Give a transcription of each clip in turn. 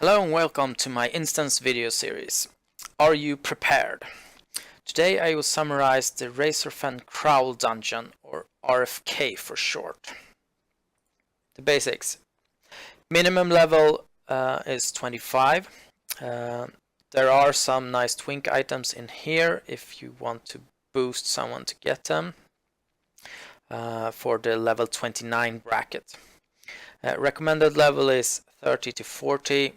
Hello and welcome to my instance video series. Are you prepared? Today I will summarize the Razorfen Kraul dungeon, or RFK for short. The basics. Minimum level is 25. There are some nice twink items in here if you want to boost someone to get them for the level 29 bracket. Recommended level is 30 to 40.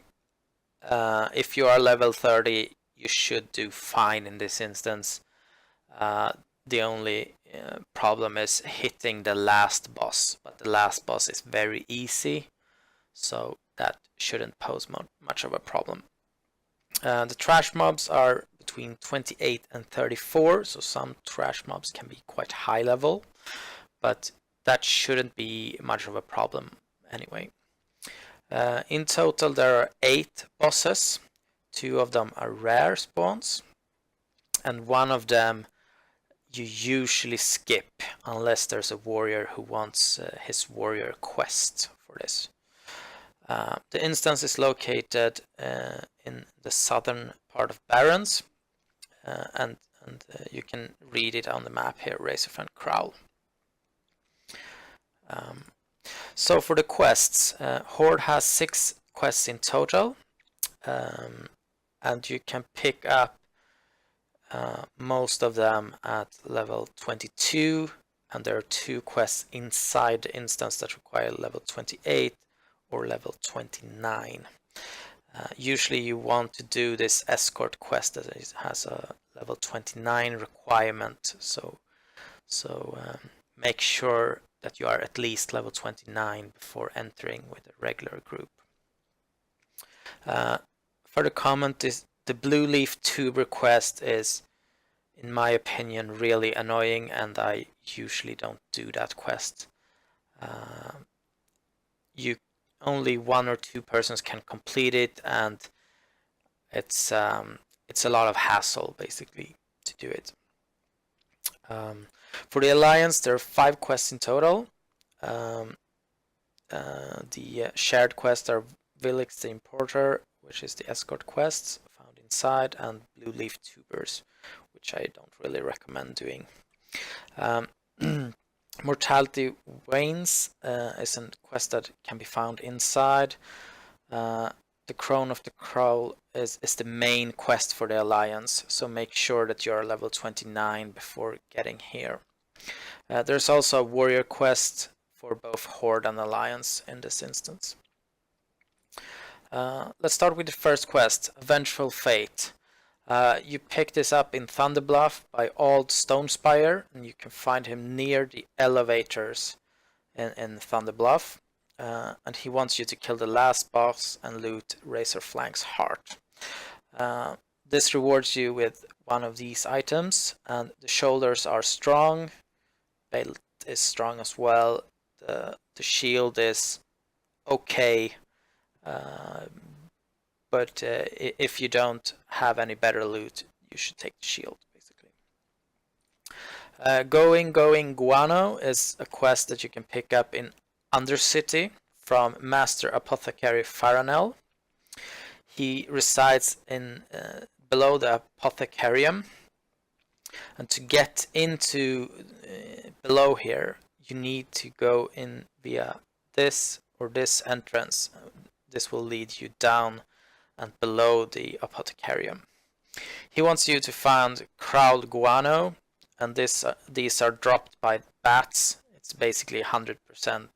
If you are level 30, you should do fine in this instance. The only problem is hitting the last boss, but the last boss is very easy, so that shouldn't pose much of a problem. The trash mobs are between 28 and 34, so some trash mobs can be quite high level, but that shouldn't be much of a problem anyway. In total there are 8 bosses. 2 of them are rare spawns, and 1 of them you usually skip unless there's a warrior who wants his warrior quest for this. The instance is located in the southern part of Barrens, and you can read it on the map here, Razorfen Kraul. So for the quests, Horde has 6 quests in total, and you can pick up most of them at level 22, and there are 2 quests inside the instance that require level 28 or level 29. Usually you want to do this escort quest that has a level 29 requirement, so make sure that you are at least level 29 before entering with a regular group. Further comment is the blue leaf tuber quest is, in my opinion, really annoying, and I usually don't do that quest. Only 1 or 2 persons can complete it, and it's a lot of hassle basically to do it. For the Alliance, there are 5 quests in total. The shared quests are Vilix the Importer, which is the escort quests found inside, and Blue Leaf Tubers, which I don't really recommend doing. Mortality Wanes is a quest that can be found inside. The Crown of the Kraul is the main quest for the Alliance, so make sure that you are level 29 before getting here. There's also a warrior quest for both Horde and Alliance in this instance. Let's start with the first quest, Vengeful Fate. You pick this up in Thunderbluff by Ald Stonespire, and you can find him near the elevators in Thunderbluff. And he wants you to kill the last boss and loot Razorflank's heart. This rewards you with one of these items, and the shoulders are strong, belt is strong as well, the shield is okay, but if you don't have any better loot, you should take the shield basically. Going Guano is a quest that you can pick up in Undercity from Master Apothecary Faranel. He resides in below the Apothecarium, and to get into below here you need to go in via this or this entrance. This will lead you down and below the Apothecarium. He wants you to find Kraul Guano, and these are dropped by bats. It's basically 100%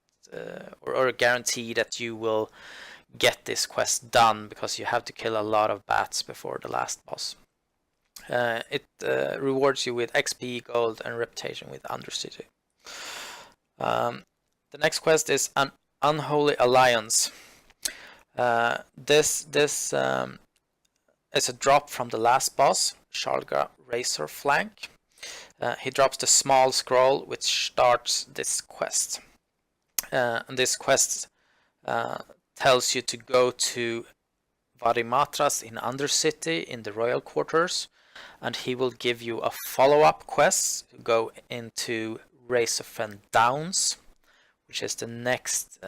or a guarantee that you will get this quest done, because you have to kill a lot of bats before the last boss. It rewards you with XP, gold, and reputation with Undercity. The next quest is an Unholy Alliance. This is a drop from the last boss, Shalga Razorflank. He drops the small scroll which starts this quest. And this quest tells you to go to Varimatras in Undercity in the royal quarters, and he will give you a follow-up quest to go into Razorfen Downs, which is the next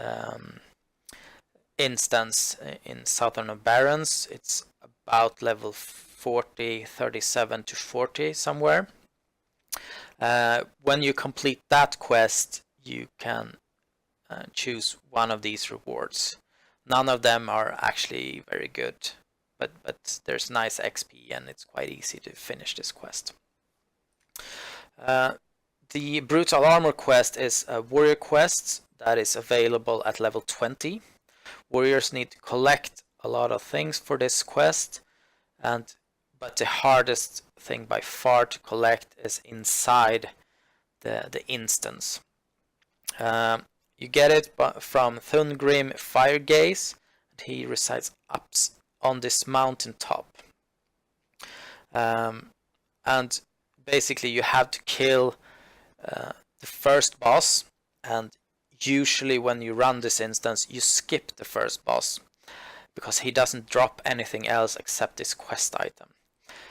instance in Southern Barrens. It's about level 40, 37 to 40 somewhere. When you complete that quest, you can choose one of these rewards. None of them are actually very good, but there's nice XP and it's quite easy to finish this quest. The Brutal Armor quest is a warrior quest that is available at level 20. Warriors need to collect a lot of things for this quest, but the hardest thing by far to collect is inside the instance. You get it from Thungrim Firegaze, and he resides up on this mountain top. And basically you have to kill the first boss, and usually when you run this instance you skip the first boss because he doesn't drop anything else except this quest item.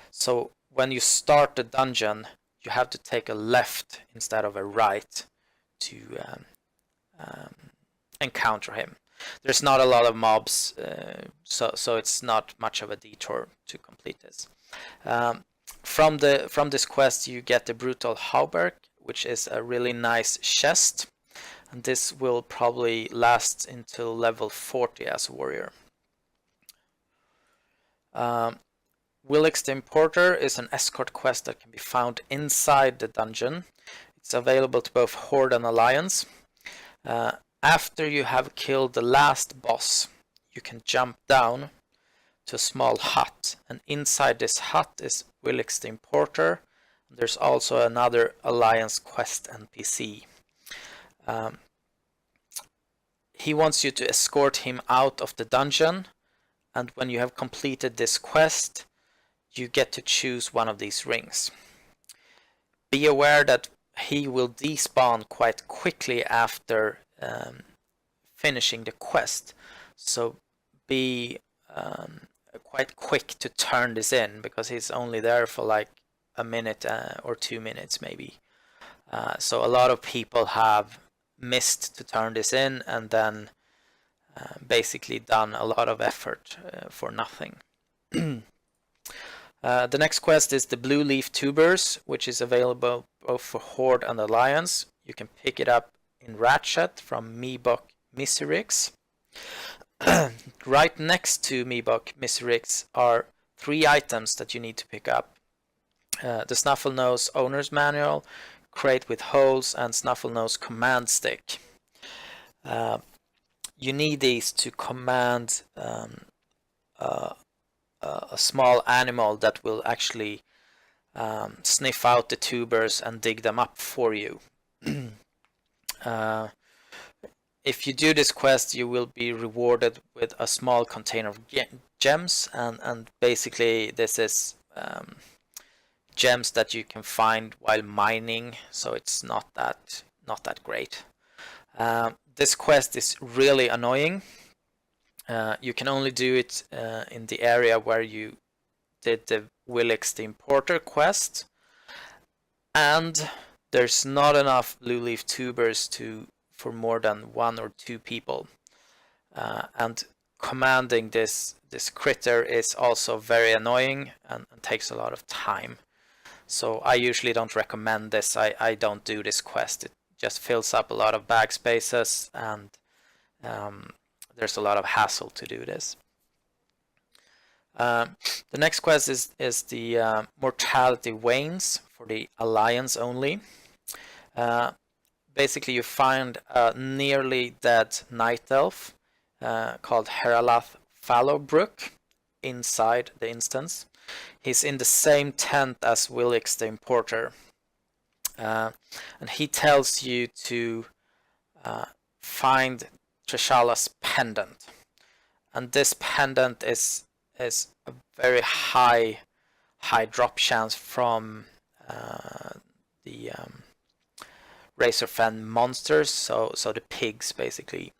So when you start the dungeon you have to take a left instead of a right to encounter him. There's not a lot of mobs, so it's not much of a detour to complete this. From this quest you get the Brutal Hauberk, which is a really nice chest, and this will probably last until level 40 as a warrior. Willix the Importer is an escort quest that can be found inside the dungeon. It's available to both Horde and Alliance. After you have killed the last boss, you can jump down to a small hut, and inside this hut is Willix the Importer. There's also another Alliance quest NPC. He wants you to escort him out of the dungeon, and when you have completed this quest you get to choose one of these rings. Be aware that he will despawn quite quickly after finishing the quest, so be quite quick to turn this in, because he's only there for like a minute or 2 minutes maybe. So a lot of people have missed to turn this in and then basically done a lot of effort for nothing. The next quest is the Blue Leaf Tubers, which is available both for Horde and Alliance. You can pick it up in Ratchet from Mebok Miserix. Right next to Mebok Miserix are 3 items that you need to pick up. The Snufflenose Owner's Manual, Crate with Holes, and Snufflenose Command Stick. You need these to command a small animal that will actually sniff out the tubers and dig them up for you. If you do this quest you will be rewarded with a small container of gems, and basically this is gems that you can find while mining, so it's not that great. This quest is really annoying. You can only do it in the area where you did the Willix the Importer quest, and there's not enough blue leaf tubers for more than 1 or 2 people, and commanding this critter is also very annoying and takes a lot of time. So I usually don't recommend this. I don't do this quest. It just fills up a lot of bag spaces, and there's a lot of hassle to do this. The next quest is the Mortality Wanes for the Alliance only. Basically you find a nearly dead night elf called Heralath Fallowbrook inside the instance. He's in the same tent as Willix the Importer, and he tells you to find Trishala's pendant, and this pendant is a very high drop chance from the Razorfen monsters, so the pigs basically,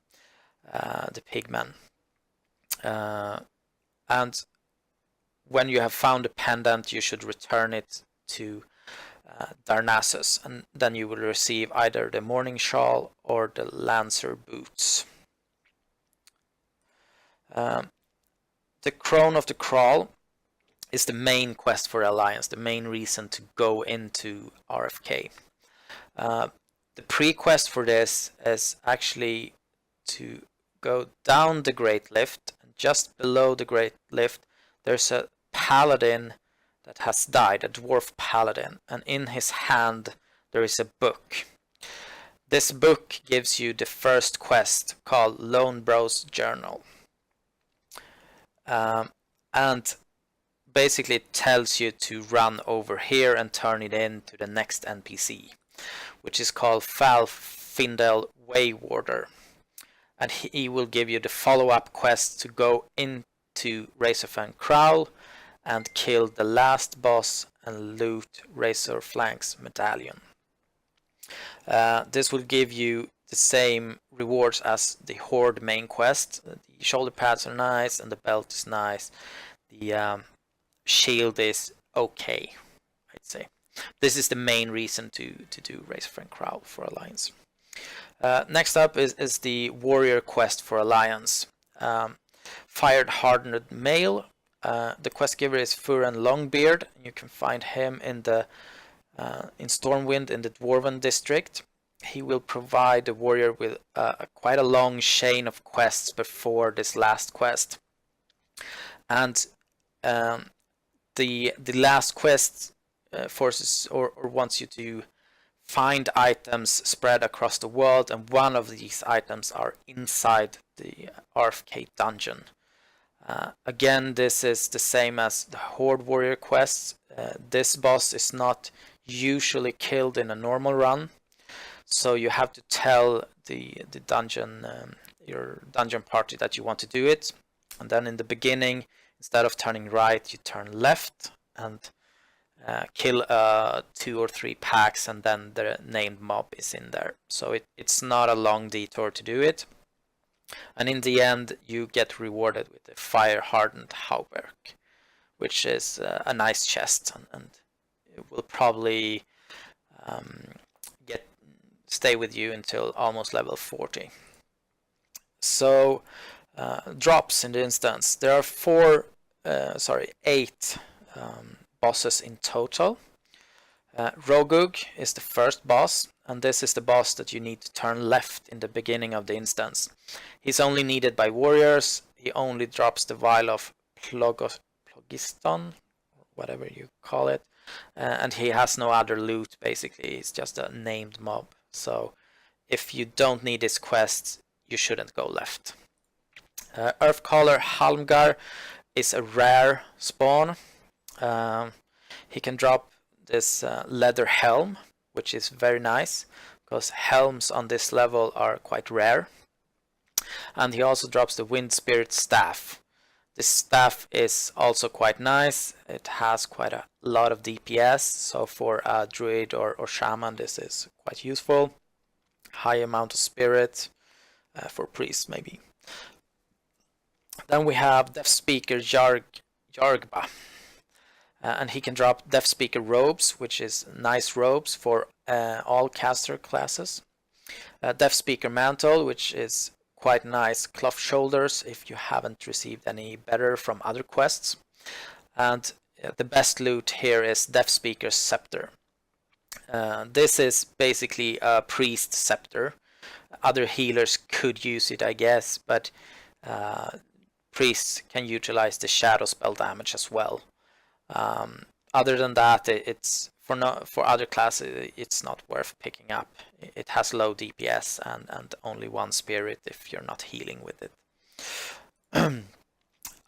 the pigmen, and when you have found the pendant you should return it to Darnassus, and then you will receive either the Morning Shawl or the Lancer Boots. The Crown of the Kraul is the main quest for Alliance, the main reason to go into RFK. The pre-quest for this is actually to go down the Great Lift, and just below the Great Lift there's a paladin that has died, a dwarf paladin, and in his hand there is a book. This book gives you the first quest called Lone Bro's Journal. And basically it tells you to run over here and turn it in to the next NPC, which is called Falfindel Waywarder. And he will give you the follow-up quest to go into Razorfen Kraul and kill the last boss and loot Razorflank's medallion. This will give you the same rewards as the Horde main quest. The shoulder pads are nice and the belt is nice. The shield is okay, I'd say. This is the main reason to do Razorfen Kraul for Alliance. Next up is the Warrior quest for Alliance. Fired Hardened Male. The quest giver is Furan Longbeard. You can find him in Stormwind in the Dwarven district. He will provide the warrior with quite a long chain of quests before this last quest. And the last quest forces or wants you to find items spread across the world, and one of these items are inside the RFK dungeon. Again, this is the same as the Horde Warrior quests. This boss is not usually killed in a normal run, so you have to tell the dungeon, your dungeon party, that you want to do it, and then in the beginning, instead of turning right, you turn left and kill 2 or 3 packs, and then the named mob is in there. So it's not a long detour to do it. And in the end, you get rewarded with the Fire Hardened Hauberk, which is a nice chest, and it will probably stay with you until almost level 40. So drops in the instance. There are 8 bosses in total. Rogug is the first boss, and this is the boss that you need to turn left in the beginning of the instance. He's only needed by warriors. He only drops the vial of Phlogiston, whatever you call it, and he has no other loot. Basically, he's just a named mob. So if you don't need his quest, you shouldn't go left. Earthcaller Halmgar is a rare spawn. He can drop this leather helm, which is very nice because helms on this level are quite rare. And he also drops the Wind Spirit staff. This staff is also quite nice. It has quite a lot of DPS, so for a druid or shaman this is quite useful. High amount of spirit, for priests maybe. Then we have Death Speaker Jargba. And he can drop Death Speaker robes, which is nice robes for all caster classes. Death Speaker mantle, which is quite nice cloth shoulders if you haven't received any better from other quests. And the best loot here is Death Speaker's scepter. This is basically a priest scepter. Other healers could use it, I guess, but priests can utilize the shadow spell damage as well. Other than that, it's for other classes it's not worth picking up. It has low DPS and only 1 spirit if you're not healing with it.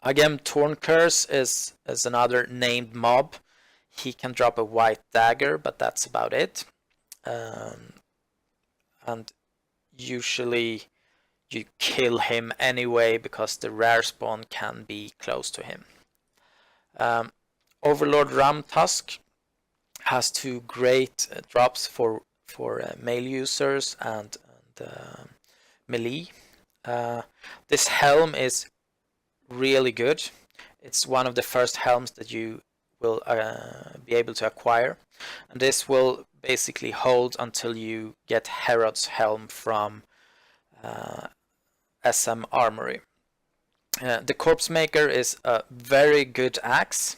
Again, Torn Curse is another named mob. He can drop a white dagger, but that's about it. And usually you kill him anyway because the rare spawn can be close to him. Overlord Ramtusk has 2 great drops for male users and melee. This helm is really good. It's one of the first helms that you will be able to acquire, and this will basically hold until you get Herod's helm from SM Armory. The Corpse Maker is a very good axe.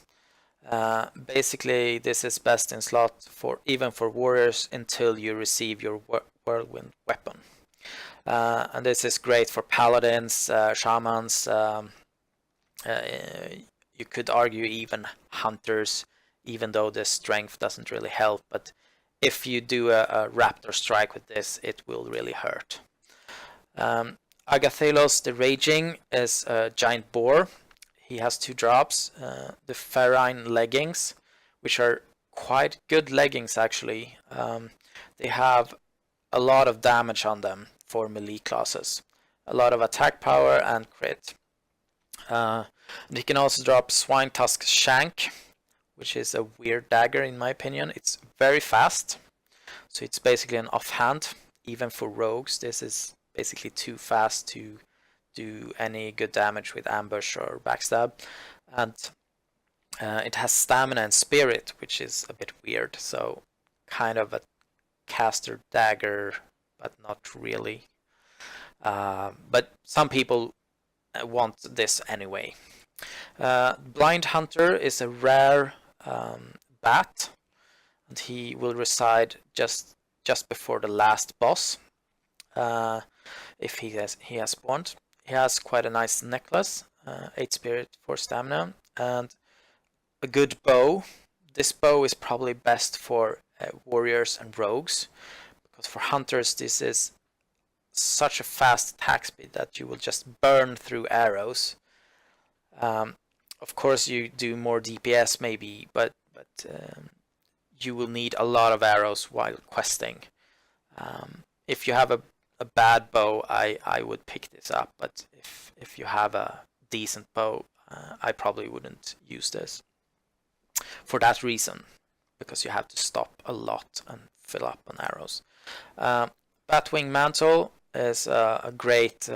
Basically, this is best in slot for even for warriors until you receive your whirlwind weapon. And this is great for paladins, shamans. You could argue even hunters, even though the strength doesn't really help. But if you do a raptor strike with this, it will really hurt. Agathalos the Raging is a giant boar. He has 2 drops. The Ferine leggings, which are quite good leggings actually. They have a lot of damage on them for melee classes. A lot of attack power and crit. And he can also drop Swine Tusk Shank, which is a weird dagger in my opinion. It's very fast, so it's basically an offhand. Even for rogues, this is basically too fast to do any good damage with ambush or backstab. And it has stamina and spirit, which is a bit weird, so kind of a caster dagger, but not really. But some people want this anyway. Blind Hunter is a rare bat, and he will reside just before the last boss. If he has spawned. He has quite a nice necklace, 8 spirit, 4 stamina, and a good bow. This bow is probably best for warriors and rogues, because for hunters this is such a fast attack speed that you will just burn through arrows. Of course you do more DPS maybe, but you will need a lot of arrows while questing. If you have a bad bow, I would pick this up, but if you have a decent bow, I probably wouldn't use this for that reason, because you have to stop a lot and fill up on arrows. Batwing Mantle is a great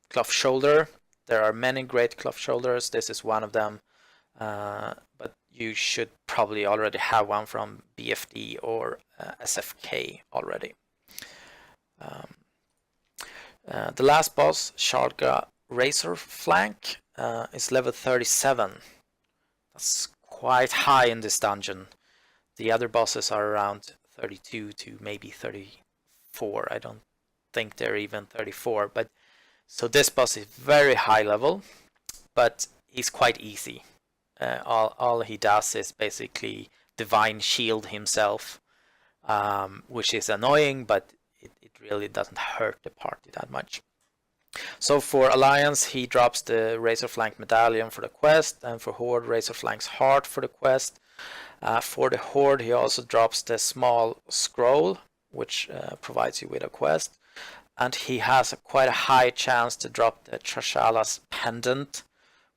cloth shoulder. There are many great cloth shoulders. This is one of them, but you should probably already have one from BFD or SFK already. The last boss, Sharga Razorflank, is level 37. That's quite high in this dungeon. The other bosses are around 32 to maybe 34. I don't think they're even 34. But so this boss is very high level, but he's quite easy. All he does is basically divine shield himself, which is annoying, but it really doesn't hurt the party that much. So for Alliance, he drops the Razorflank Medallion for the quest, and for Horde, Razorflank's Heart for the quest. For the Horde, he also drops the small scroll, which provides you with a quest. And he has quite a high chance to drop the Trashala's Pendant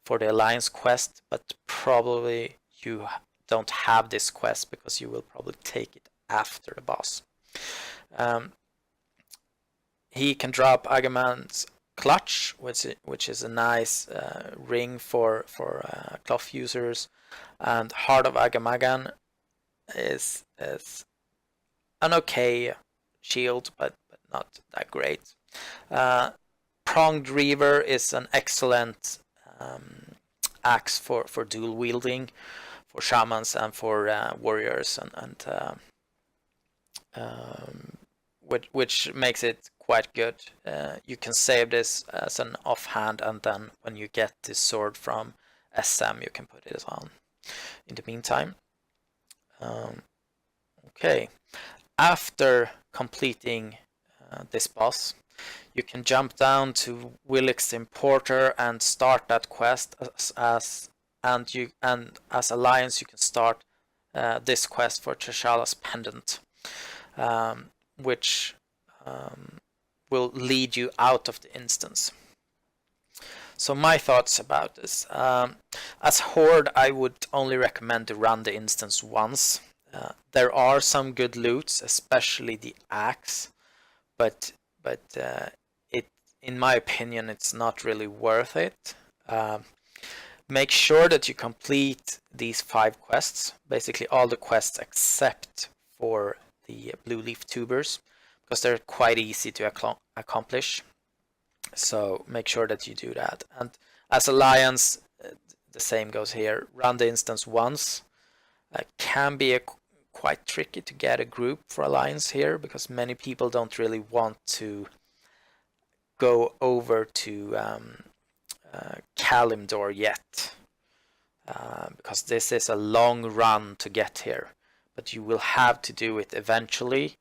for the Alliance quest, but probably you don't have this quest because you will probably take it after the boss. He can drop Agaman's Clutch, which is a nice ring for cloth users, and Heart of Agamagan is an okay shield, but not that great. Pronged Reaver is an excellent axe for dual wielding, for shamans and for warriors, which makes it quite good. You can save this as an offhand, and then when you get this sword from SM, you can put it on. In the meantime, okay. After completing this boss, you can jump down to Willick's Importer and start that quest as Alliance. You can start this quest for Trishala's Pendant, which will lead you out of the instance. So my thoughts about this. As Horde, I would only recommend to run the instance once. There are some good loots, especially the axe, but in my opinion, it's not really worth it. Make sure that you complete these 5 quests, basically all the quests except for the blue leaf tubers, because they're quite easy to accomplish. So make sure that you do that. And As Alliance, the same goes here. Run the instance once. Can be quite tricky to get a group for Alliance here, because many people don't really want to go over to Kalimdor yet, because this is a long run to get here, but you will have to do it eventually.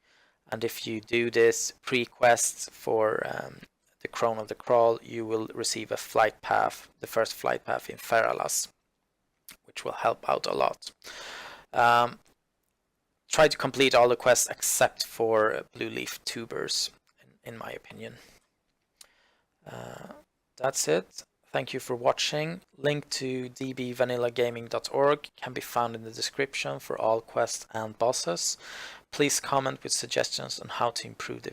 And if you do this pre-quest for the Crown of the Kraul, you will receive a flight path, the first flight path in Feralas, which will help out a lot. Try to complete all the quests except for Blue Leaf Tubers, in my opinion. That's it. Thank you for watching. Link to dbvanillagaming.org can be found in the description for all quests and bosses. Please comment with suggestions on how to improve the